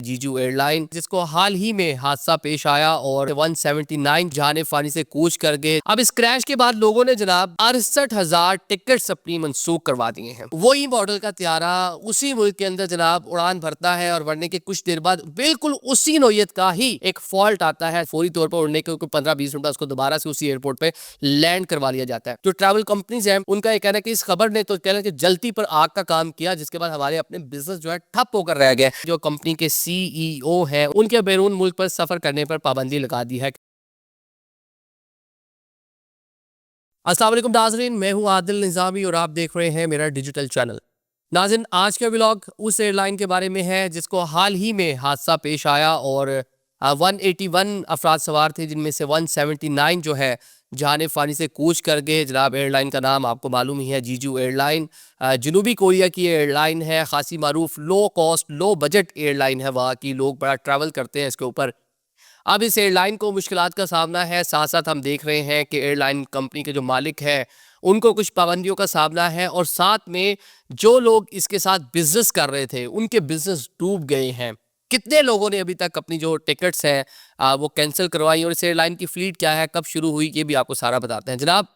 जीजू एयरलाइन, जिसको हाल ही में हादसा पेश आया और 179 जाने फानी से कूच कर गए। अब इस क्रैश के बाद लोगों ने जनाब 68,000 टिकट्स अपनी मंसूख करवा दिए हैं। वही मॉडल का त्यारा उसी मुल्क के अंदर जनाब उड़ान भरता है और बढ़ने के कुछ देर बाद बिल्कुल उसी नौयत का ही एक फॉल्ट आता है। फौरी तौर पर उड़ने के 15-20 मिनट उसको दोबारा से उसी एयरपोर्ट पे लैंड करवा लिया जाता है। जो ट्रैवल कंपनीज हैं उनका ये कहना है कि इस खबर ने तो कहना कि जलती पर आग का काम किया, जिसके बाद हमारे अपने बिजनेस जो है ठप होकर रह गए। जो कंपनी के CEO हैं उनके बैरून मुल्क पर सफर करने पर पाबंदी लगा दी है। अस्सलाम वालेकुम नाज़रीन, मैं हूं आदिल निज़ामी और आप देख रहे हैं मेरा डिजिटल चैनल। नाज़रीन, आज का व्लॉग उस एयरलाइन के बारे में है जिसको हाल ही में हादसा पेश आया और 181 अफराद सवार थे, जिनमें से 179 जो है जाने फानी से कूच कर गए। जनाब एयरलाइन का नाम आपको मालूम ही है, जीजू एयरलाइन। जनूबी कोरिया की एयरलाइन है, खासी मारूफ low cost low budget airline है। वहाँ की लोग बड़ा ट्रैवल करते हैं इसके ऊपर। अब इस एयरलाइन को मुश्किलात का सामना है, साथ साथ हम देख रहे हैं कि एयरलाइन कंपनी के जो मालिक हैं उनको कुछ पाबंदियों का सामना है, और साथ में जो लोग इसके साथ बिजनेस कर रहे थे उनके बिजनेस डूब गए हैं। कितने लोगों ने अभी तक अपनी जो टिकट्स हैं वो कैंसिल करवाई, और इस एयरलाइन की फ्लीट क्या है, कब शुरू हुई, ये भी आपको सारा बताते हैं। जनाब,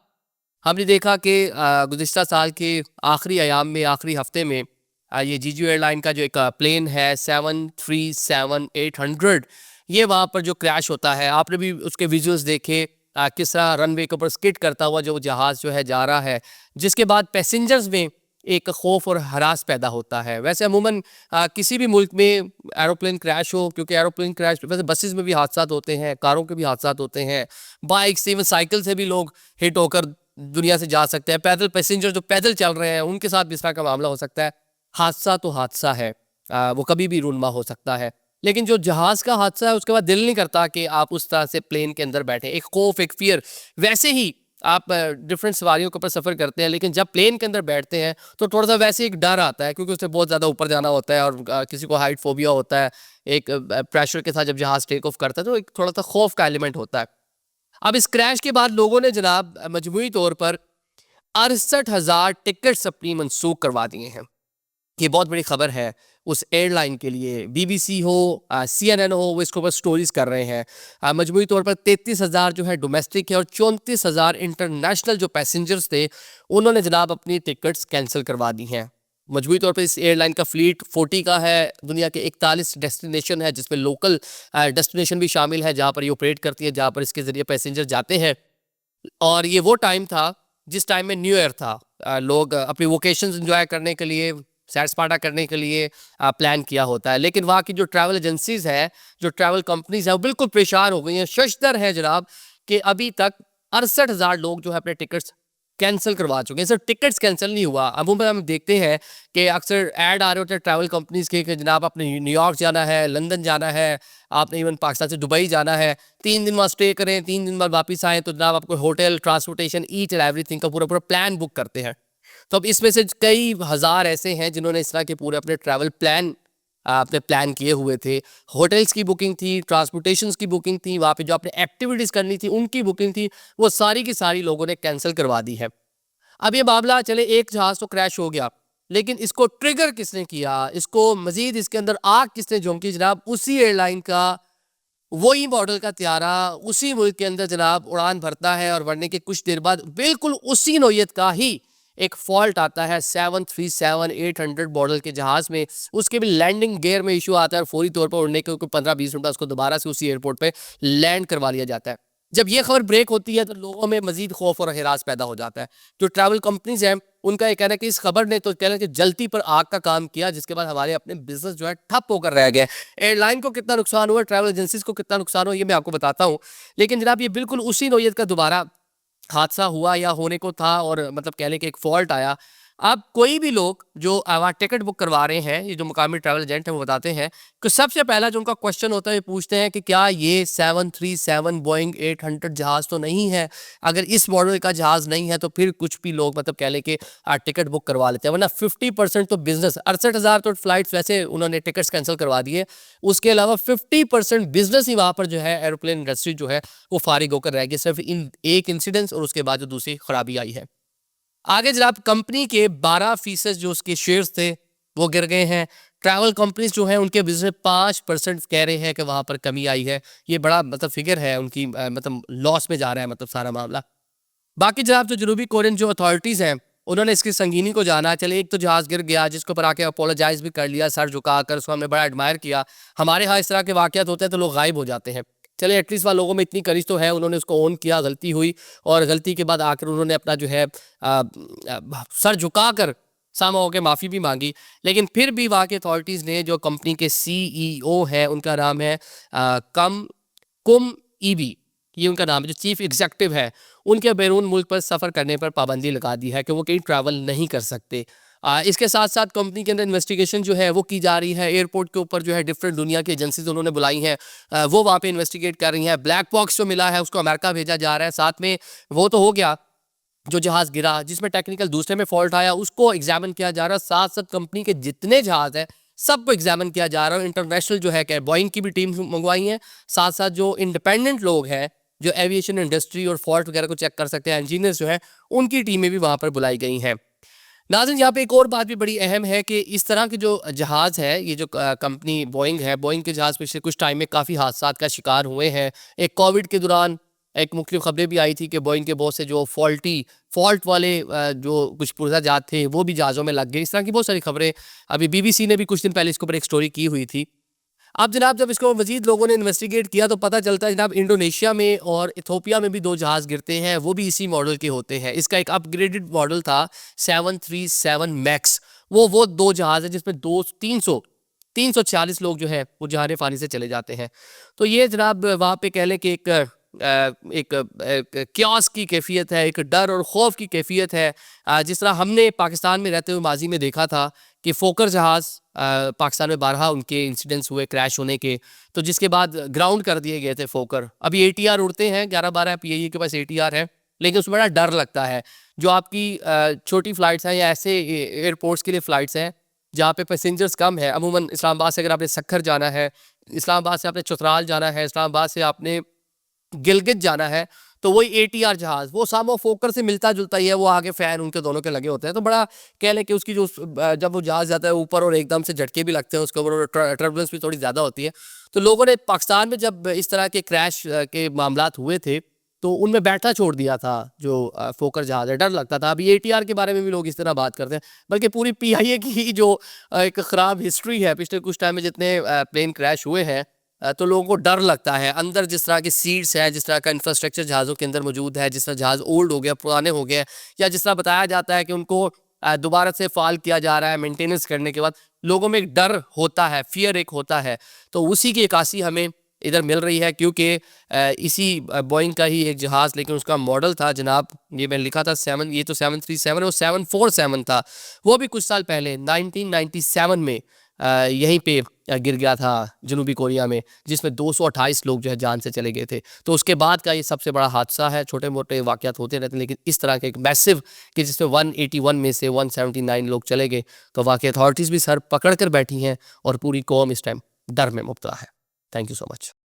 हमने देखा कि गुज़िश्ता साल के आखिरी अयाम में, आखिरी हफ्ते में ये जीजू एयरलाइन का जो एक प्लेन है 737-800, ये वहाँ पर जो क्रैश होता है, आपने भी उसके विजुअल्स देखे किस तरह रनवे के ऊपर स्किड करता हुआ जो जहाज़ जो है जा रहा है, जिसके बाद पैसेंजर्स में एक खौफ और हरास पैदा होता है। वैसे अमूमन किसी भी मुल्क में एरोप्लेन क्रैश हो, क्योंकि एरोप्लेन क्रैश वैसे बसेस में भी हादसात होते हैं, कारों के भी हादसात होते हैं, बाइक से इवन साइकिल से भी लोग हिट होकर दुनिया से जा सकते हैं। पैदल पैसेंजर जो पैदल चल रहे हैं उनके साथ भी इस तरह का मामला हो सकता है। हादसा तो हादसा है, वो कभी भी रूनमा हो सकता है। लेकिन जो जहाज़ का हादसा है उसके बाद दिल नहीं करता कि आप उस तरह से प्लेन के अंदर बैठे, एक खौफ, एक फियर। वैसे ही आप डिफरेंट सवारियों के ऊपर सफ़र करते हैं, लेकिन जब प्लेन के अंदर बैठते हैं तो थोड़ा सा वैसे एक डर आता है, क्योंकि उससे बहुत ज़्यादा ऊपर जाना होता है, और किसी को हाइट फोबिया होता है। एक प्रेशर के साथ जब जहाज़ टेक ऑफ करता है तो एक थोड़ा सा खौफ का एलिमेंट होता है। अब इस क्रैश के बाद लोगों ने जनाब मजमूई तौर पर 68,000 टिकट्स अपनी मनसूख करवा दिए हैं। ये बहुत बड़ी खबर है उस एयरलाइन के लिए। BBC हो, CNN हो, वो इसके ऊपर स्टोरीज कर रहे हैं। मजमूई तौर पर 33,000 जो है डोमेस्टिक है, और 34,000 इंटरनेशनल जो पैसेंजर्स थे उन्होंने जनाब अपनी टिकट्स कैंसिल करवा दी हैं। मजमूई तौर पर इस एयरलाइन का फ्लीट 40 का है। दुनिया के 41 डेस्टिनेशन है, जिसमें लोकल डेस्टिनेशन भी शामिल है जहाँ पर ये ऑपरेट करती है, जहाँ पर इसके ज़रिए पैसेंजर जाते हैं। और ये वो टाइम था जिस टाइम में न्यू ईयर था। लोग अपनी वोकेशंस एंजॉय करने के लिए, सैर सपाटा करने के लिए प्लान किया होता है। लेकिन वहाँ की जो ट्रैवल एजेंसीज हैं, जो ट्रैवल कंपनीज हैं, वो बिल्कुल परेशान हो गई हैं। शशदर है जनाब कि अभी तक 68,000 लोग जो है अपने टिकट्स कैंसिल करवा चुके हैं। सिर्फ टिकट्स कैंसिल नहीं हुआ, अमूमन हम देखते हैं कि अक्सर ऐड आ रहे होते हैं ट्रैवल कंपनीज के कि जनाब आपने न्यूयॉर्क जाना है, लंदन जाना है, आपने इवन पाकिस्तान से दुबई जाना है, 3 दिन वहाँ स्टे करें, 3 दिन बाद वापस आएँ, तो जनाब आपको hotel, transportation, each and everything का पूरा पूरा प्लान बुक करते हैं। तो अब इसमें से कई हज़ार ऐसे हैं जिन्होंने इस तरह के पूरे अपने ट्रैवल प्लान आपने प्लान किए हुए थे। होटल्स की बुकिंग थी, ट्रांसपोर्टेशंस की बुकिंग थी, वहाँ पे जो आपने एक्टिविटीज़ करनी थी उनकी बुकिंग थी, वो सारी की सारी लोगों ने कैंसिल करवा दी है। अब ये मामला चले, एक जहाज़ तो क्रैश हो गया, लेकिन इसको ट्रिगर किसने किया, इसको मज़ीद इसके अंदर आग किसने झोंकी? जनाब उसी एयरलाइन का वही मॉडल का त्यारा उसी मुल्क के अंदर जनाब उड़ान भरता है, और बढ़ने के कुछ देर बाद बिल्कुल उसी नौयत का ही एक फॉल्ट आता है 737-800 मॉडल के जहाज़ में। उसके भी लैंडिंग गियर में इशू आता है, और फौरी तौर पर उड़ने के 15-20 मिनट उसको दोबारा से उसी एयरपोर्ट पे लैंड करवा लिया जाता है। जब ये खबर ब्रेक होती है तो लोगों में मजीद खौफ और हिरास पैदा हो जाता है। जो ट्रैवल कंपनीज हैं उनका ये कहना है कि इस खबर ने तो कहना कि जलती पर आग का काम किया, जिसके बाद हमारे अपने बिजनेस जो है ठप होकर रह गए। एयरलाइन को कितना नुकसान हुआ, ट्रैवल एजेंसीज को कितना नुकसान हुआ, ये मैं आपको बताता हूँ। लेकिन जनाब ये बिल्कुल उसी नौयत का दोबारा हादसा हुआ या होने को था, और मतलब कह लें कि एक फॉल्ट आया। अब कोई भी लोग जो वहाँ टिकट बुक करवा रहे हैं, ये जो मुकामी ट्रैवल एजेंट है वो बताते हैं कि सबसे पहला जो उनका क्वेश्चन होता है, ये पूछते हैं कि क्या ये 737 बोइंग 800 जहाज़ तो नहीं है? अगर इस मॉडल का जहाज़ नहीं है तो फिर कुछ भी लोग मतलब कह लें कि टिकट बुक करवा लेते हैं, वरना 50% तो बिजनेस, 68,000 तो फ्लाइट्स वैसे उन्होंने टिकट्स कैंसिल करवा दिए, उसके अलावा 50% बिजनेस ही वहाँ पर जो है एरोप्लेन इंडस्ट्री जो है वो फारिग होकर रह गई, सिर्फ इन एक इंसिडेंस और उसके बाद जो दूसरी खराबी आई है। आगे जनाब कंपनी के 12% जो उसके शेयर्स थे वो गिर गए हैं। ٹریول کمپنیز جو ہیں ان کے بزنس میں 5% کہہ رہے ہیں کہ وہاں پر کمی آئی ہے. یہ بڑا مطلب فگر ہے ان کی, مطلب لاس میں جا رہا ہے مطلب سارا معاملہ. باقی جناب جو جنوبی کورین جو اتھارٹیز ہیں انہوں نے اس کی سنگینی کو جانا. چلے ایک تو جہاز گر گیا جس کے اوپر آ کے اپولوجائز بھی کر لیا سر جھکا کر, اس کو ہم نے بڑا ایڈمائر کیا. ہمارے ہاں اس طرح کے واقعات ہوتے ہیں تو لوگ غائب ہو جاتے ہیں. چلے ایٹ لیسٹ لوگوں میں اتنی کرش تو ہے, انہوں نے اس کو اون کیا, غلطی ہوئی, اور غلطی کے بعد آ کر انہوں نے اپنا جو ہے سر جھکا کر سامع ہو کے معافی بھی مانگی. لیکن پھر بھی وہاں کے اتھارٹیز نے, جو کمپنی کے CEO ہے ان کا نام ہے کم ای بی, یہ ان کا نام ہے, جو چیف ایگزیکٹو ہے, ان کے بیرون ملک پر سفر کرنے پر پابندی لگا دی ہے کہ وہ کہیں ٹریول نہیں کر سکتے. اس کے ساتھ ساتھ کمپنی کے اندر انویسٹیگیشن جو ہے وہ کی جا رہی ہے. ایئرپورٹ کے اوپر جو ہے ڈفرینٹ دنیا کی ایجنسیز انہوں نے بلائی ہیں, وہ وہاں پہ انویسٹیگیٹ کر رہی ہیں. بلیک باکس جو ملا ہے اس کو امریکہ بھیجا جا رہا ہے. ساتھ میں وہ تو ہو گیا جو جہاز گرا جس میں ٹیکنیکل دوسرے میں فالٹ آیا, اس کو ایگزامن کیا جا رہا ہے. ساتھ ساتھ کمپنی کے جتنے جہاز ہیں سب کو ایگزامن کیا جا رہا ہے. انٹرنیشنل جو ہے کہ بوئنگ کی بھی ٹیم منگوائی ہیں, ساتھ ساتھ جو انڈیپینڈنٹ لوگ ہیں جو ایویشن انڈسٹری اور فالٹ وغیرہ کو چیک کر سکتے ہیں, انجینئرز جو ہیں ان کی ٹیمیں بھی وہاں پر بلائی گئی ہیں. ناظرین یہاں پہ ایک اور بات بھی بڑی اہم ہے کہ اس طرح کے جو جہاز ہے, یہ جو کمپنی بوئنگ ہے, بوئنگ کے جہاز پچھلے کچھ ٹائم میں کافی حادثات کا شکار ہوئے ہیں. ایک کووڈ کے دوران ایک مختلف خبریں بھی آئی تھی کہ بوئنگ کے بہت سے جو فالٹ والے جو کچھ پرزہ جات تھے وہ بھی جہازوں میں لگ گئے. اس طرح کی بہت ساری خبریں ابھی BBC نے بھی کچھ دن پہلے اس کے اوپر ایک سٹوری کی ہوئی تھی. اب جناب جب اس کو مزید لوگوں نے انویسٹیگیٹ کیا تو پتہ چلتا ہے جناب انڈونیشیا میں اور ایتھوپیا میں بھی 2 جہاز گرتے ہیں, وہ بھی اسی ماڈل کے ہوتے ہیں. اس کا ایک اپ گریڈڈ ماڈل تھا 737 میکس, وہ 2 جہاز ہیں جس میں 346 لوگ جو ہے وہ جہان فانی سے چلے جاتے ہیں. تو یہ جناب وہاں پہ کہہ لیں کہ ایک کیوس کی کیفیت ہے, ایک ڈر اور خوف کی کیفیت ہے. جس طرح ہم نے پاکستان میں رہتے ہوئے ماضی میں دیکھا تھا کہ فوکر جہاز پاکستان میں بارہا ان کے انسیڈنٹس ہوئے کریش ہونے کے, تو جس کے بعد گراؤنڈ کر دیے گئے تھے فوکر. ابھی ATR اڑتے ہیں 11-12 PIE کے پاس ATR ہے, لیکن اس میں بڑا ڈر لگتا ہے. جو آپ کی چھوٹی فلائٹس ہیں یا ایسے ایئرپورٹس کے لیے فلائٹس ہیں جہاں پہ پیسنجرز کم ہے, عموماً اسلام آباد سے اگر آپ نے سکھر جانا ہے, اسلام آباد سے آپ نے چترال جانا ہے, اسلام آباد سے آپ نے گلگت جانا ہے, تو وہی ATR جہاز وہ سامو فوکر سے ملتا جلتا ہی ہے, وہ آگے فین ان کے دونوں کے لگے ہوتے ہیں. تو بڑا کہہ لیں کہ اس کی جو جب وہ جہاز جاتا ہے اوپر اور ایک دم سے جھٹکے بھی لگتے ہیں اس کے اوپر, ٹربلنس بھی تھوڑی زیادہ ہوتی ہے. تو لوگوں نے پاکستان میں جب اس طرح کے کریش کے معاملات ہوئے تھے تو ان میں بیٹھا چھوڑ دیا تھا جو فوکر جہاز ہے, ڈر لگتا تھا. ابھی ATR کے بارے میں بھی لوگ اس طرح بات کرتے ہیں, بلکہ پوری PIA کی جو ایک خراب ہسٹری ہے پچھلے کچھ ٹائم میں جتنے پلین کریش ہوئے ہیں, تو لوگوں کو ڈر لگتا ہے. اندر جس طرح کی سیٹس ہیں, جس طرح کا انفراسٹرکچر جہازوں کے اندر موجود ہے, جس طرح جہاز اولڈ ہو گیا, پرانے ہو گئے, یا جس طرح بتایا جاتا ہے کہ ان کو دوبارہ سے فعال کیا جا رہا ہے مینٹیننس کرنے کے بعد, لوگوں میں ایک ڈر ہوتا ہے, فیئر ایک ہوتا ہے. تو اسی کی عکاسی ہمیں ادھر مل رہی ہے, کیونکہ اسی بوئنگ کا ہی ایک جہاز, لیکن اس کا ماڈل تھا جناب, یہ میں نے لکھا تھا 7, یہ تو 737 اور 747 تھا, وہ بھی کچھ سال پہلے 1997 میں یہیں پہ گر گیا تھا جنوبی کوریا میں, جس میں 228 لوگ جو ہے جان سے چلے گئے تھے. تو اس کے بعد کا یہ سب سے بڑا حادثہ ہے. چھوٹے موٹے واقعات ہوتے رہتے ہیں, لیکن اس طرح کے ایک میسو کہ جس میں 181 میں سے 179 لوگ چلے گئے, تو واقعی اتھارٹیز بھی سر پکڑ کر بیٹھی ہیں اور پوری قوم اس ٹائم ڈر میں مبتلا ہے. Thank you so much.